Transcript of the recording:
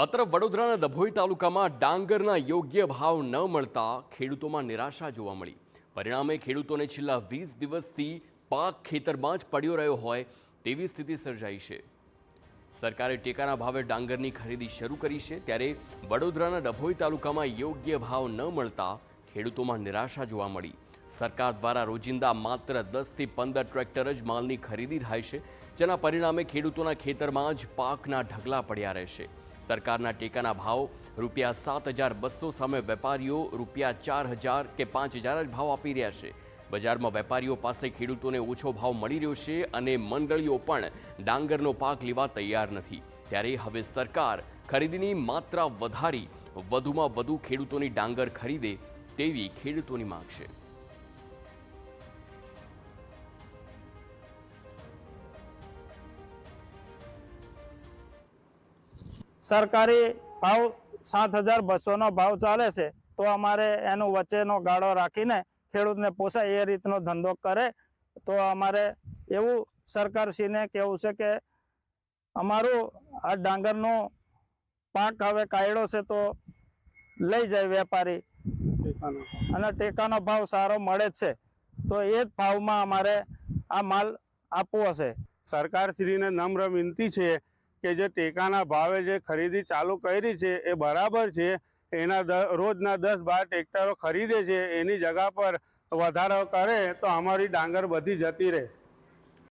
આ તરફ વડોદરાના ડભોઈ તાલુકામાં ડાંગરના યોગ્ય ભાવ ન મળતા ખેડૂતોમાં નિરાશા જોવા મળી। પરિણામે ખેડૂતોને છેલ્લા 20 દિવસથી પાક ખેતરમાં જ પડ્યો રહ્યો હોય તેવી સ્થિતિ સર્જાઈ છે। સરકારે ટેકાના ભાવે ડાંગરની ખરીદી શરૂ કરી છે, ત્યારે વડોદરાના ડભોઈ તાલુકામાં યોગ્ય ભાવ ન મળતા ખેડૂતોમાં નિરાશા જોવા મળી। સરકાર દ્વારા રોજિંદા માત્ર 10 થી 15 ટ્રેક્ટર જ માલની ખરીદી થાય છે, જેના પરિણામે ખેડૂતોના ખેતરમાં જ પાકના ઢગલા પડ્યા રહેશે। સરકારના ટેકાના ભાવ ₹7,200 સામે વેપારીઓ ₹4,000 કે 5,000 જ ભાવ આપી રહ્યા છે। બજારમાં વેપારીઓ પાસે ખેડૂતોને ઓછો ભાવ મળી રહ્યો છે અને મંડળીઓ પણ ડાંગરનો પાક લેવા તૈયાર નથી। ત્યારે હવે સરકાર ખરીદીની માત્રા વધારી વધુમાં વધુ ખેડૂતોની ડાંગર ખરીદે તેવી ખેડૂતોની માંગ છે। सरकारी भाव 7,200 નો ભાવ ચાલે છે, તો અમારે એનો વચ્ચેનો ગાળો રાખીને ખેડૂતને પોસાય એ રીતનો ધંધો કરે તો અમારે એવું સરકારશ્રીને કહેવું છે કે અમારું આ ડાંગરનો પાક હવે કાઢ્યો છે તો લઈ જાય વેપારી અને ટેકાનો ભાવ સારો મળે છે, તો એ જ ભાવમાં અમારે આ માલ આપવો છે। સરકારશ્રીને નમ્ર વિનંતી છે કે જે ટેકાના ભાવે જે ખરીદી ચાલુ કરી છે એ બરાબર છે। એના રોજના 10-12 ટ્રેક્ટરો ખરીદે છે, એની જગા પર વધારો કરે તો અમારી ડાંગર બધી જતી રહે।